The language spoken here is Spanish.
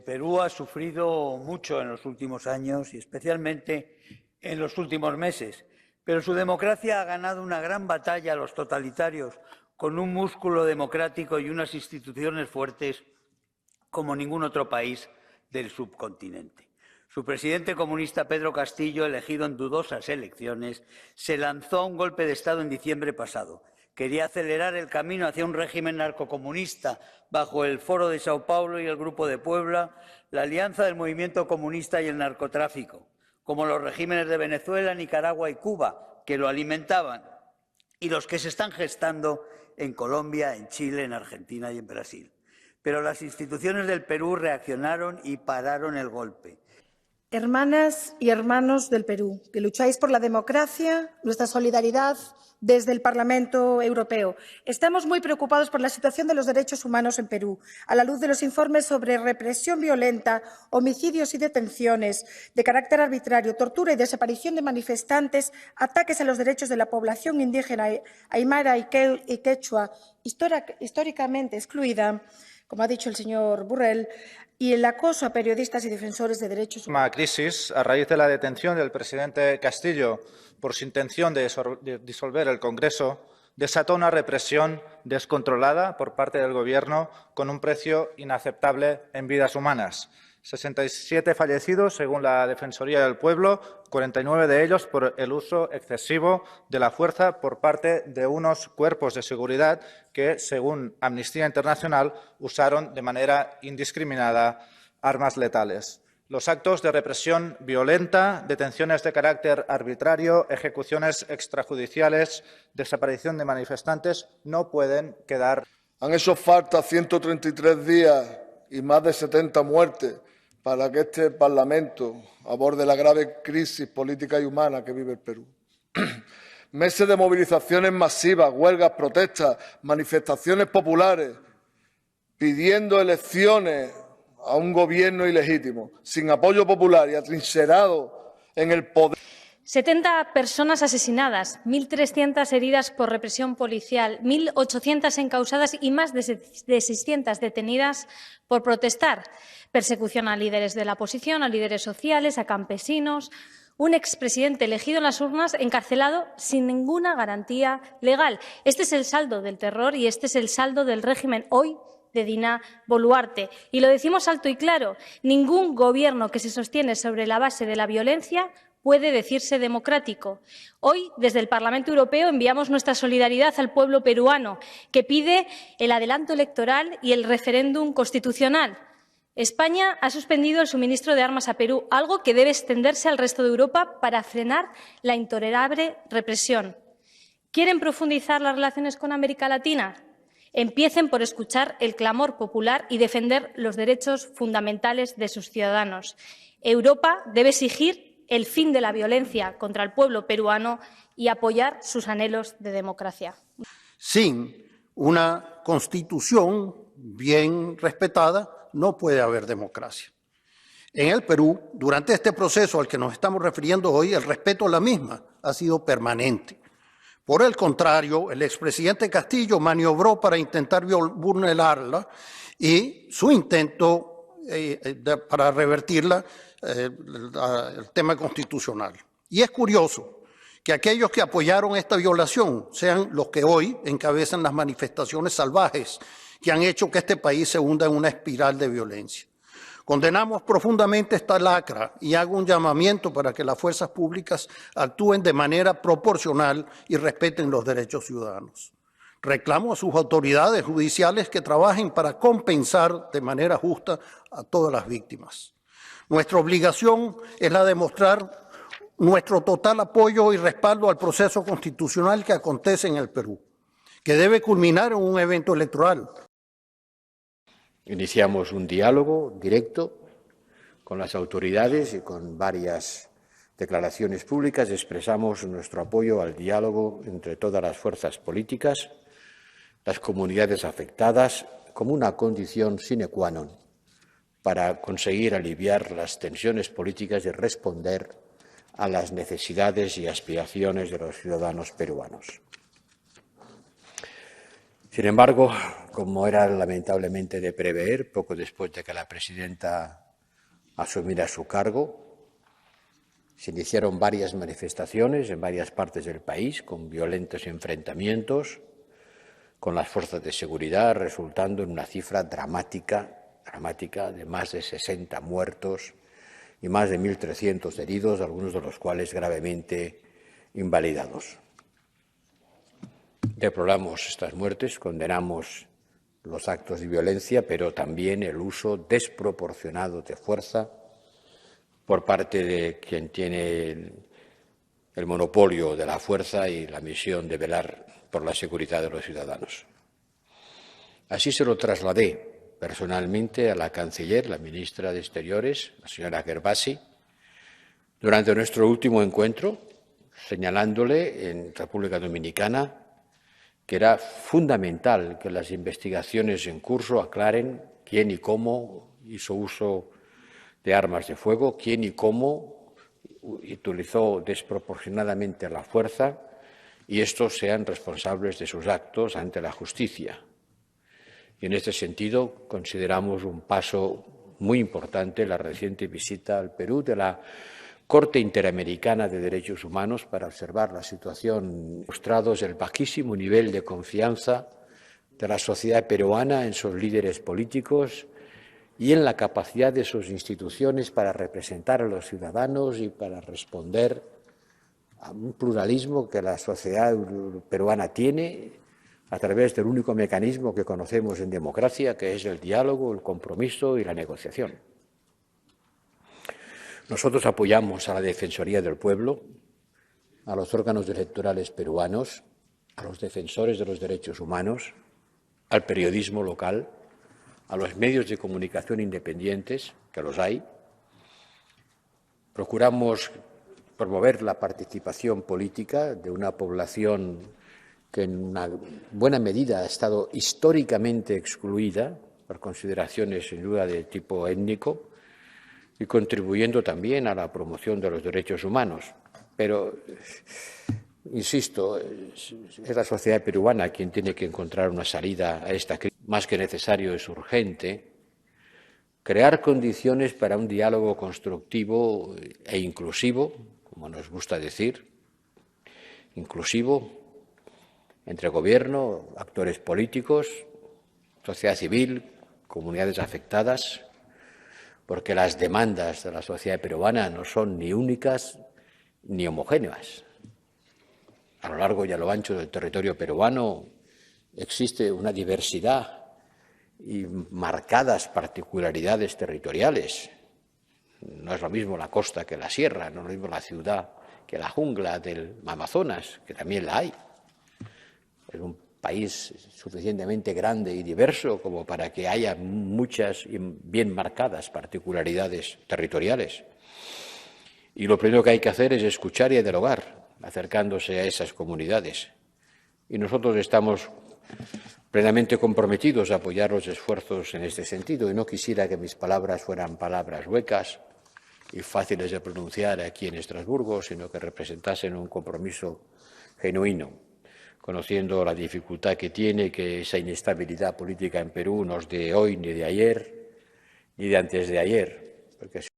Perú ha sufrido mucho en los últimos años y especialmente en los últimos meses, pero su democracia ha ganado una gran batalla a los totalitarios con un músculo democrático y unas instituciones fuertes como ningún otro país del subcontinente. Su presidente comunista Pedro Castillo, elegido en dudosas elecciones, se lanzó a un golpe de Estado en diciembre pasado. Quería acelerar el camino hacia un régimen narcocomunista bajo el Foro de Sao Paulo y el Grupo de Puebla, la alianza del movimiento comunista y el narcotráfico, como los regímenes de Venezuela, Nicaragua y Cuba, que lo alimentaban, y los que se están gestando en Colombia, en Chile, en Argentina y en Brasil. Pero las instituciones del Perú reaccionaron y pararon el golpe. Hermanas y hermanos del Perú, que lucháis por la democracia, nuestra solidaridad desde el Parlamento Europeo. Estamos muy preocupados por la situación de los derechos humanos en Perú, a la luz de los informes sobre represión violenta, homicidios y detenciones de carácter arbitrario, tortura y desaparición de manifestantes, ataques a los derechos de la población indígena aymara y quechua, históricamente excluida, como ha dicho el señor Borrell, y el acoso a periodistas y defensores de derechos humanos. Una crisis a raíz de la detención del presidente Castillo por su intención de disolver el Congreso desató una represión descontrolada por parte del Gobierno con un precio inaceptable en vidas humanas. 67 fallecidos, según la Defensoría del Pueblo, 49 de ellos por el uso excesivo de la fuerza por parte de unos cuerpos de seguridad que, según Amnistía Internacional, usaron de manera indiscriminada armas letales. Los actos de represión violenta, detenciones de carácter arbitrario, ejecuciones extrajudiciales, desaparición de manifestantes no pueden quedar. Han hecho falta 133 días y más de 70 muertes para que este Parlamento aborde la grave crisis política y humana que vive el Perú. Meses de movilizaciones masivas, huelgas, protestas, manifestaciones populares, pidiendo elecciones a un gobierno ilegítimo, sin apoyo popular y atrincherado en el poder. 70 personas asesinadas, 1.300 heridas por represión policial, 1.800 encausadas y más de 600 detenidas por protestar. Persecución a líderes de la oposición, a líderes sociales, a campesinos. Un expresidente elegido en las urnas encarcelado sin ninguna garantía legal. Este es el saldo del terror y este es el saldo del régimen hoy de Dina Boluarte. Y lo decimos alto y claro, ningún gobierno que se sostiene sobre la base de la violencia puede decirse democrático. Hoy, desde el Parlamento Europeo, enviamos nuestra solidaridad al pueblo peruano, que pide el adelanto electoral y el referéndum constitucional. España ha suspendido el suministro de armas a Perú, algo que debe extenderse al resto de Europa para frenar la intolerable represión. ¿Quieren profundizar las relaciones con América Latina? Empiecen por escuchar el clamor popular y defender los derechos fundamentales de sus ciudadanos. Europa debe exigir el fin de la violencia contra el pueblo peruano y apoyar sus anhelos de democracia. Sin una Constitución bien respetada, no puede haber democracia. En el Perú, durante este proceso al que nos estamos refiriendo hoy, el respeto a la misma ha sido permanente. Por el contrario, el expresidente Castillo maniobró para intentar vulnerarla y su intento para revertirla, el tema constitucional. Y es curioso que aquellos que apoyaron esta violación sean los que hoy encabezan las manifestaciones salvajes que han hecho que este país se hunda en una espiral de violencia. Condenamos profundamente esta lacra y hago un llamamiento para que las fuerzas públicas actúen de manera proporcional y respeten los derechos ciudadanos. Reclamo a sus autoridades judiciales que trabajen para compensar de manera justa a todas las víctimas. Nuestra obligación es la de mostrar nuestro total apoyo y respaldo al proceso constitucional que acontece en el Perú, que debe culminar en un evento electoral. Iniciamos un diálogo directo con las autoridades y con varias declaraciones públicas expresamos nuestro apoyo al diálogo entre todas las fuerzas políticas, las comunidades afectadas, como una condición sine qua non para conseguir aliviar las tensiones políticas y responder a las necesidades y aspiraciones de los ciudadanos peruanos. Sin embargo, como era lamentablemente de prever, poco después de que la presidenta asumiera su cargo, se iniciaron varias manifestaciones en varias partes del país con violentos enfrentamientos con las fuerzas de seguridad, resultando en una cifra dramática de más de 60 muertos y más de 1.300 heridos, algunos de los cuales gravemente invalidados. Deploramos estas muertes, condenamos los actos de violencia, pero también el uso desproporcionado de fuerza por parte de quien tiene el monopolio de la fuerza y la misión de velar por la seguridad de los ciudadanos. Así se lo trasladé personalmente a la canciller, la ministra de Exteriores, la señora Gervasi, durante nuestro último encuentro, señalándole en República Dominicana que era fundamental que las investigaciones en curso aclaren quién y cómo hizo uso de armas de fuego, quién y cómo utilizó desproporcionadamente la fuerza y estos sean responsables de sus actos ante la justicia. Y en este sentido consideramos un paso muy importante la reciente visita al Perú de la Corte Interamericana de Derechos Humanos para observar la situación, mostrados el bajísimo nivel de confianza de la sociedad peruana en sus líderes políticos y en la capacidad de sus instituciones para representar a los ciudadanos y para responder a un pluralismo que la sociedad peruana tiene a través del único mecanismo que conocemos en democracia, que es el diálogo, el compromiso y la negociación. Nosotros apoyamos a la Defensoría del Pueblo, a los órganos electorales peruanos, a los defensores de los derechos humanos, al periodismo local, a los medios de comunicación independientes, que los hay. Procuramos promover la participación política de una población que en una buena medida ha estado históricamente excluida por consideraciones sin duda de tipo étnico y contribuyendo también a la promoción de los derechos humanos. Pero, insisto, es la sociedad peruana quien tiene que encontrar una salida a esta crisis. Más que necesario, es urgente crear condiciones para un diálogo constructivo e inclusivo, como nos gusta decir, inclusivo, entre gobierno, actores políticos, sociedad civil, comunidades afectadas, porque las demandas de la sociedad peruana no son ni únicas ni homogéneas. A lo largo y a lo ancho del territorio peruano existe una diversidad y marcadas particularidades territoriales. No es lo mismo la costa que la sierra, no es lo mismo la ciudad que la jungla del Amazonas, que también la hay. Es un país suficientemente grande y diverso como para que haya muchas y bien marcadas particularidades territoriales. Y lo primero que hay que hacer es escuchar y dialogar, acercándose a esas comunidades. Y nosotros estamos plenamente comprometidos a apoyar los esfuerzos en este sentido. Y no quisiera que mis palabras fueran palabras huecas y fáciles de pronunciar aquí en Estrasburgo, sino que representasen un compromiso genuino, conociendo la dificultad que tiene que esa inestabilidad política en Perú no es de hoy, ni de ayer, ni de antes de ayer, porque